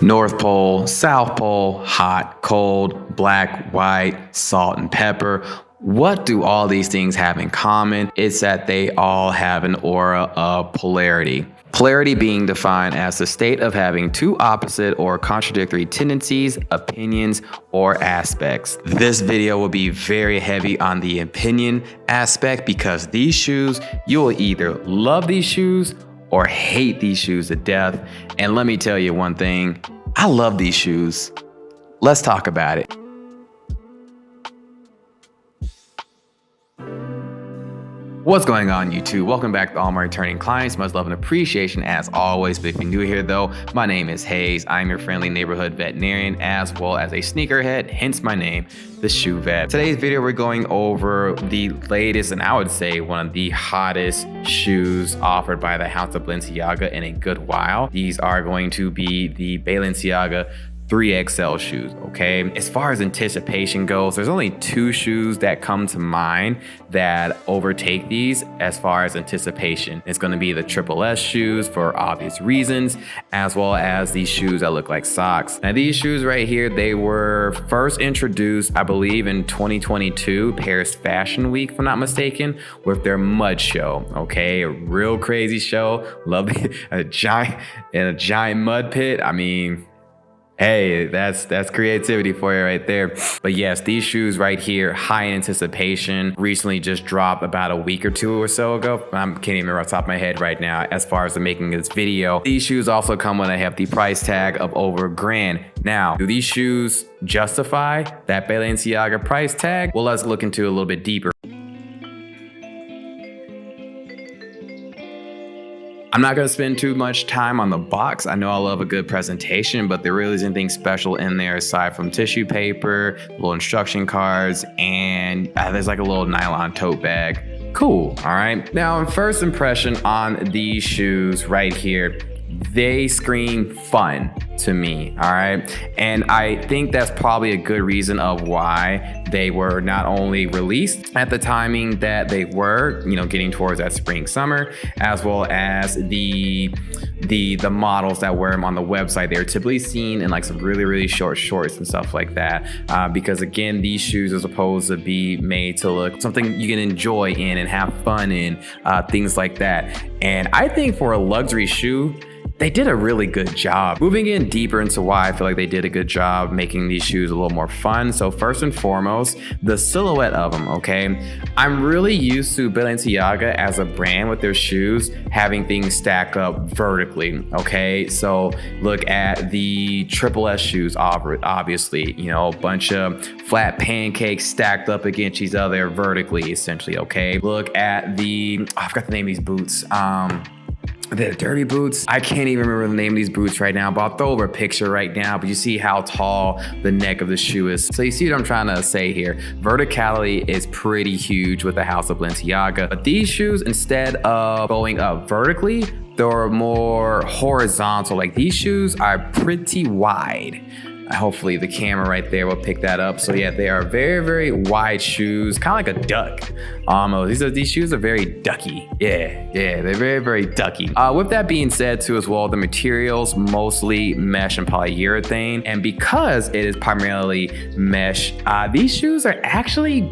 North Pole, South Pole, hot, cold, black, white, salt and pepper. What do all these things have in common? It's that they all have an aura of polarity. Polarity being defined as the state of having two opposite or contradictory tendencies, opinions, or aspects. This video will be very heavy on the opinion aspect because these shoes, you will either love these shoes or hate these shoes to death. And let me tell you one thing, I love these shoes. Let's talk about it. What's going on, YouTube? Welcome back to all my returning clients. Much love and appreciation as always. But if you're new here though, my name is Hayes. I'm your friendly neighborhood veterinarian as well as a sneakerhead, hence my name, TheShoeVet. Today's video, we're going over the latest and I would say one of the hottest shoes offered by the house of Balenciaga in a good while. These are going to be the Balenciaga 3XL shoes, okay? As far as anticipation goes, there's only two shoes that come to mind that overtake these as far as anticipation. It's gonna be the SSS shoes for obvious reasons, as well as these shoes that look like socks. Now these shoes right here, they were first introduced, I believe in 2022, Paris Fashion Week, if I'm not mistaken, with their mud show, okay? A real crazy show. Love a giant mud pit. I mean, hey, that's creativity for you right there. But yes, these shoes right here, high in anticipation, recently just dropped about a week or two or so ago. I can't even remember off the top of my head right now as far as the making of this video. These shoes also come with a hefty price tag of over $1,000. Now, do these shoes justify that Balenciaga price tag? Well, let's look into it a little bit deeper. I'm not gonna spend too much time on the box. I know I love a good presentation, but there really isn't anything special in there aside from tissue paper, little instruction cards, and there's like a little nylon tote bag. Cool, all right? Now, first impression on these shoes right here, they scream fun to me, all right? And I think that's probably a good reason of why they were not only released at the timing that they were, you know, getting towards that spring, summer, as well as the models that wear them on the website. They're typically seen in like some really short shorts and stuff like that. Because again, these shoes are supposed to be made to look something you can enjoy in and have fun in, things like that. And I think for a luxury shoe, they did a really good job. Moving in deeper into why I feel like they did a good job making these shoes a little more fun. So first and foremost, the silhouette of them, okay? I'm really used to Balenciaga as a brand with their shoes having things stacked up vertically, okay? So look at the SSS shoes, obviously, you know, a bunch of flat pancakes stacked up against each other vertically, essentially, okay? Look at the, I forgot the name of these boots. The dirty boots. I can't even remember the name of these boots right now, but I'll throw over a picture right now, but you see how tall the neck of the shoe is. So you see what I'm trying to say here. Verticality is pretty huge with the house of Balenciaga, but these shoes, instead of going up vertically, they're more horizontal. Like these shoes are pretty wide. Hopefully the camera right there will pick that up. So yeah, they are very wide shoes, kind of like a duck almost. These shoes are very ducky. Yeah, they're very ducky. With that being said too as well, the materials mostly mesh and polyurethane, and because it is primarily mesh, these shoes are actually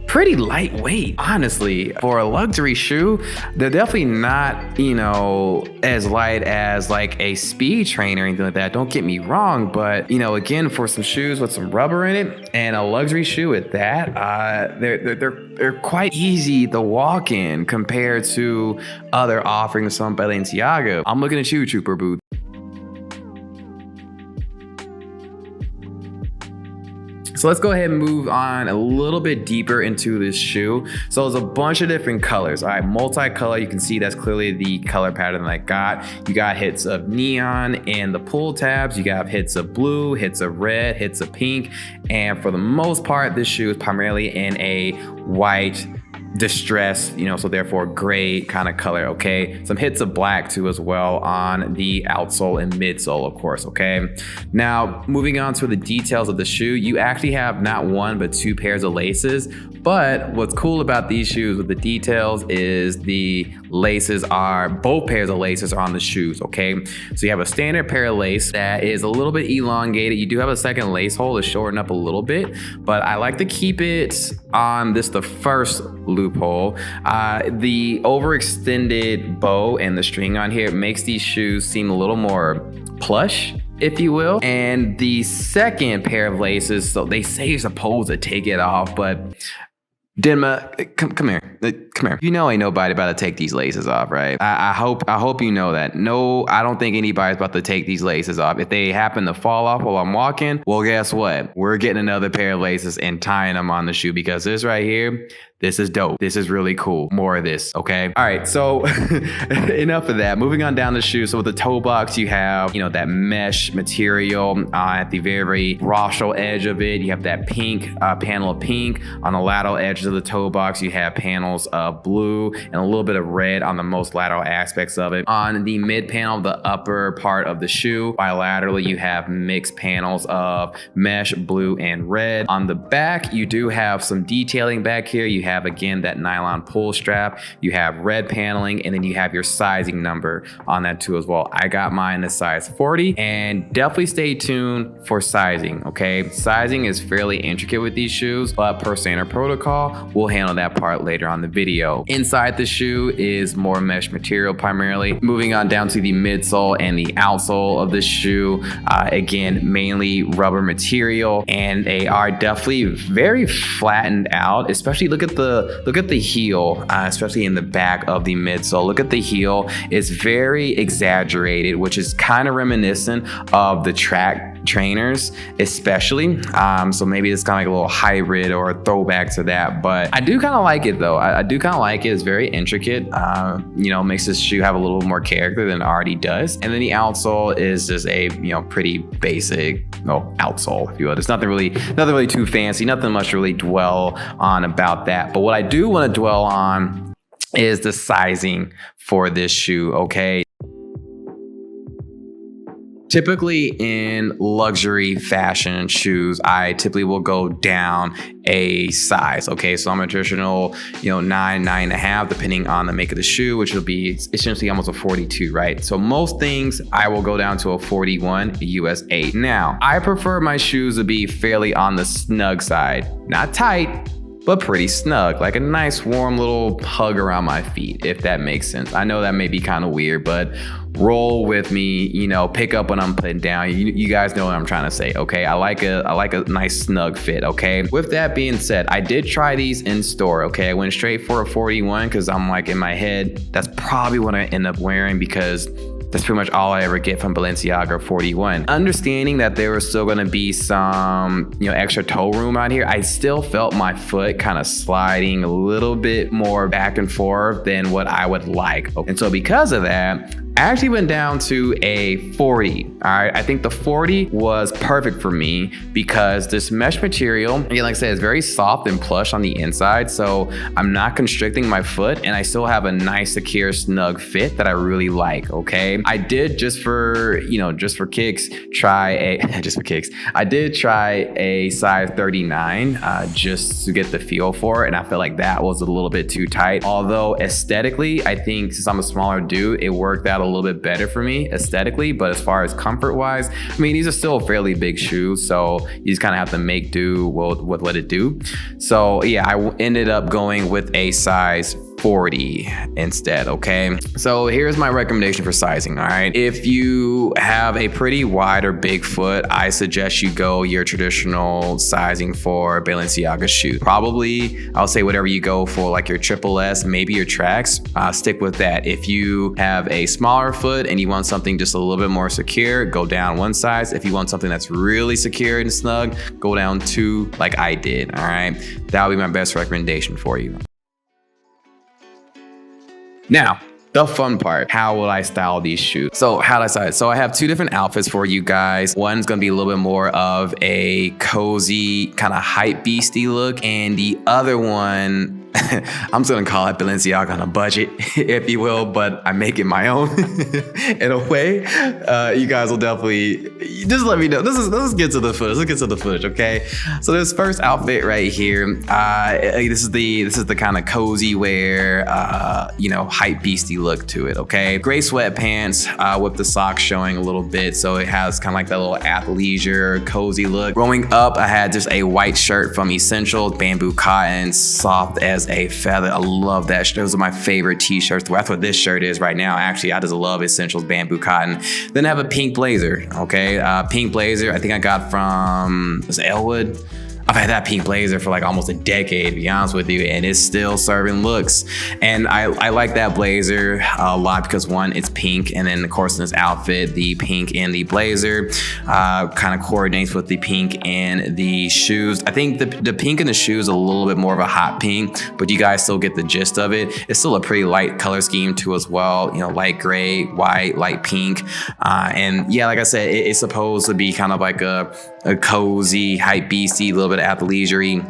pretty lightweight, honestly. For a luxury shoe, they're definitely not, you know, as light as like a speed train or anything like that. Don't get me wrong, but you know, again, for some shoes with some rubber in it and a luxury shoe at that, they're quite easy to walk in compared to other offerings from Balenciaga. I'm looking at you, Trooper Boots. So let's go ahead and move on a little bit deeper into this shoe. So there's a bunch of different colors, all right? Multicolor, you can see that's clearly the color pattern that I got. You got hits of neon in the pull tabs. You got hits of blue, hits of red, hits of pink. And for the most part, this shoe is primarily in a white distressed, so therefore gray kind of color, okay? Some hits of black too as well on the outsole and midsole, of course, okay? Now, moving on to the details of the shoe, you actually have not one, but two pairs of laces. But what's cool about these shoes with the details is both pairs of laces are on the shoes, okay? So you have a standard pair of lace that is a little bit elongated. You do have a second lace hole to shorten up a little bit, but I like to keep it on the first loophole. The overextended bow and the string on here makes these shoes seem a little more plush, if you will. And the second pair of laces, so they say you're supposed to take it off, but Denma, come here. Come here. You know ain't nobody about to take these laces off, right? I hope you know that. No, I don't think anybody's about to take these laces off. If they happen to fall off while I'm walking, well, guess what? We're getting another pair of laces and tying them on the shoe, because this right here, this is dope. This is really cool. More of this, okay? All right, so enough of that. Moving on down the shoe. So with the toe box, you have, that mesh material at the very rostral edge of it. You have that pink panel of pink. On the lateral edges of the toe box, you have panels of blue and a little bit of red on the most lateral aspects of it. On the mid panel, the upper part of the shoe, bilaterally, you have mixed panels of mesh, blue, and red. On the back, you do have some detailing back here. You have, again, that nylon pull strap. You have red paneling, and then you have your sizing number on that too as well. I got mine a size 40, and definitely stay tuned for sizing, okay? Sizing is fairly intricate with these shoes, but per standard protocol, we'll handle that part later on the video. Inside the shoe is more mesh material primarily. Moving on down to the midsole and the outsole of the shoe, again, mainly rubber material, and they are definitely very flattened out. Especially look at the heel, especially in the back of the midsole. Look at the heel; it's very exaggerated, which is kind of reminiscent of the track trainers, especially. So maybe it's kind of like a little hybrid or a throwback to that, but I do kind of like it though. I do kind of like it. It's very intricate. Makes this shoe have a little more character than it already does. And then the outsole is just a pretty basic outsole, if you will. There's nothing really too fancy, nothing much to really dwell on about that. But what I do want to dwell on is the sizing for this shoe, okay? Typically in luxury fashion shoes, I typically will go down a size. Okay, so I'm a traditional, 9.5, depending on the make of the shoe, which will be essentially almost a 42, right? So most things I will go down to a 41, a US 8. Now, I prefer my shoes to be fairly on the snug side, not tight, but pretty snug, like a nice warm little hug around my feet, if that makes sense. I know that may be kind of weird, but roll with me, pick up when I'm putting down. You guys know what I'm trying to say, okay? I like a nice snug fit, okay? With that being said, I did try these in store, okay? I went straight for a 41 because I'm like, in my head, that's probably what I end up wearing, because that's pretty much all I ever get from Balenciaga 41. Understanding that there was still gonna be some, extra toe room out here, I still felt my foot kind of sliding a little bit more back and forth than what I would like. And so because of that, I actually went down to a 40, all right? I think the 40 was perfect for me because this mesh material, again, like I said, is very soft and plush on the inside, so I'm not constricting my foot, and I still have a nice, secure, snug fit that I really like, okay? I did, just for kicks, I did try a size 39 just to get the feel for it, and I feel like that was a little bit too tight. Although aesthetically, I think since I'm a smaller dude, it worked out a little bit better for me aesthetically, but as far as comfort wise, I mean, these are still fairly big shoes, so you just kind of have to make do with what it do. So yeah, I ended up going with a size 40 instead, okay? So here's my recommendation for sizing, all right? If you have a pretty wide or big foot, I suggest you go your traditional sizing for Balenciaga shoes. Probably, I'll say whatever you go for, like your triple S, maybe your tracks, stick with that. If you have a smaller foot and you want something just a little bit more secure, go down one size. If you want something that's really secure and snug, go down two like I did, all right? That would be my best recommendation for you. Now, the fun part, how will I style these shoes? So how do I style it? So I have two different outfits for you guys. One's gonna be a little bit more of a cozy, kind of hype beastie look. And the other one, I'm just gonna call it Balenciaga on a budget, if you will, but I make it my own in a way. You guys will definitely just let me know. Let's get to the footage. Okay. So this first outfit right here, this is the kind of cozy wear, hype beastie look to it. Okay. Gray sweatpants with the socks showing a little bit, so it has kind of like that little athleisure cozy look. Growing up, I had just a white shirt from Essentials, bamboo cotton, soft as a feather. I love that. Those are my favorite t-shirts. That's what this shirt is right now. Actually, I just love Essentials bamboo cotton. Then I have a pink blazer. Okay, pink blazer. I think I got from, was it Elwood? I've had that pink blazer for like almost a decade, to be honest with you, and it's still serving looks. And I like that blazer a lot because one, it's pink, and then of course in this outfit, the pink in the blazer kind of coordinates with the pink in the shoes. I think the pink in the shoes is a little bit more of a hot pink, but you guys still get the gist of it. It's still a pretty light color scheme too as well. Light gray, white, light pink, and yeah, like I said, it's supposed to be kind of like a cozy, hype beastie, a little bit of athleisure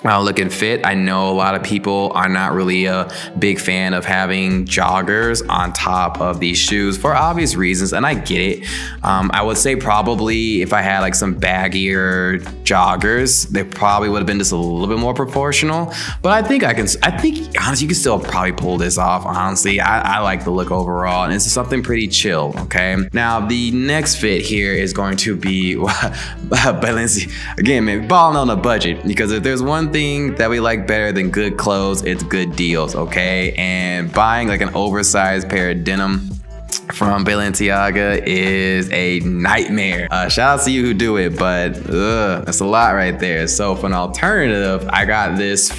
look and fit. I know a lot of people are not really a big fan of having joggers on top of these shoes for obvious reasons, and I get it. I would say probably if I had like some baggier joggers, they probably would have been just a little bit more proportional, but I think honestly you can still probably pull this off. Honestly, I like the look overall, and it's something pretty chill. Okay, now the next fit here is going to be Balenciaga. Again, man, balling on a budget, because if there's one thing that we like better than good clothes, it's good deals. Okay, and buying like an oversized pair of denim from Balenciaga is a nightmare. Shout out to you who do it, but that's a lot right there. So for an alternative, I got these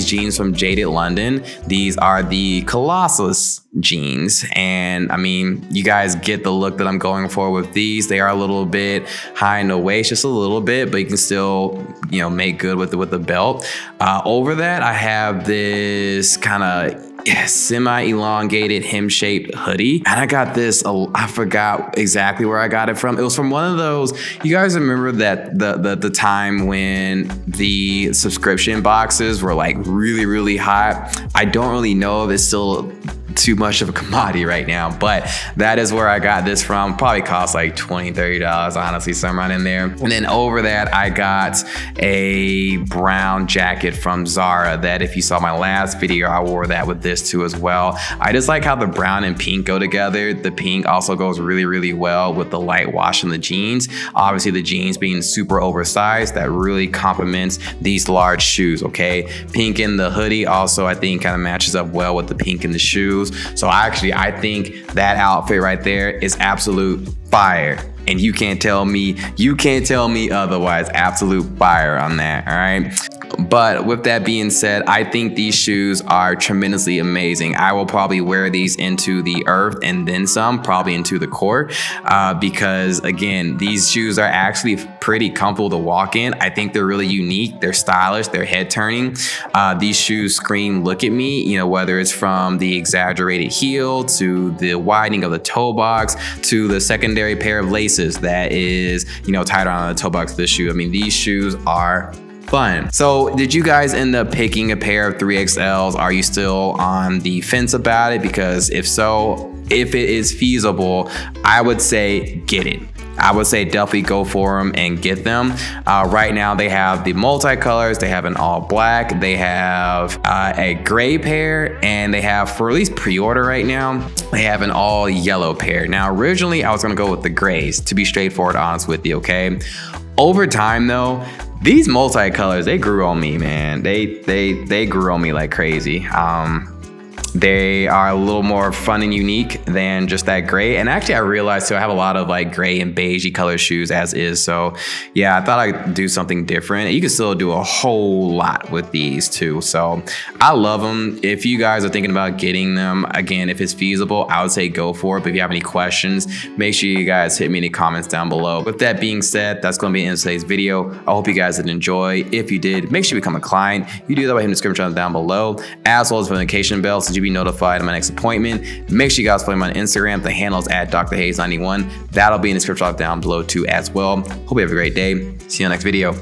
jeans from Jaded London. These are the Colossus jeans, and I mean, you guys get the look that I'm going for with these. They are a little bit high in the waist, just a little bit, but you can still make good with the belt. Over that, I have this kind of semi-elongated hem-shaped hoodie, and I got this, I forgot exactly where I got it from. It was from one of those, you guys remember that the time when the subscription boxes were like really, really hot? I don't really know if it's still too much of a commodity right now, but that is where I got this from. Probably cost like $20-$30, honestly, somewhere in there. And then over that, I got a brown jacket from Zara that, if you saw my last video, I wore that with this too as well. I just like how the brown and pink go together. The pink also goes really, really well with the light wash in the jeans. Obviously, the jeans being super oversized, that really complements these large shoes. Okay, pink in the hoodie also, I think, kind of matches up well with the pink in the shoes. So I think that outfit right there is absolute fire, and you can't tell me otherwise. Absolute fire on that. All right. But with that being said, I think these shoes are tremendously amazing. I will probably wear these into the earth and then some, probably into the court, because again, these shoes are actually pretty comfortable to walk in. I think they're really unique. They're stylish. They're head turning. These shoes scream, look at me, whether it's from the exaggerated heel to the widening of the toe box to the secondary pair of laces that is, tied around the toe box of the shoe. I mean, these shoes are fun. So did you guys end up picking a pair of 3XLs? Are you still on the fence about it? Because if so, if it is feasible, I would say get it. I would say definitely go for them and get them. Right now they have the multicolors, they have an all black, they have a gray pair, and they have, for at least pre-order right now, they have an all yellow pair. Now originally I was gonna go with the grays, to be straightforward honest with you, okay? Over time though, these multicolors, they grew on me, man. They grew on me like crazy. They are a little more fun and unique than just that gray. And actually I realized too, I have a lot of like gray and beigey color shoes as is. So yeah, I thought I'd do something different. You can still do a whole lot with these too. So I love them. If you guys are thinking about getting them, again, if it's feasible, I would say go for it. But if you have any questions, make sure you guys hit me in the comments down below. With that being said, that's going to be the end of today's video. I hope you guys did enjoy. If you did, make sure you become a client. You do that by hitting the description down below, as well as the notification bell, so you'll be notified of my next appointment. Make sure you guys follow me on Instagram. The handle is at drhayes91. That'll be in the description down below too as well. Hope you have a great day. See you in the next video.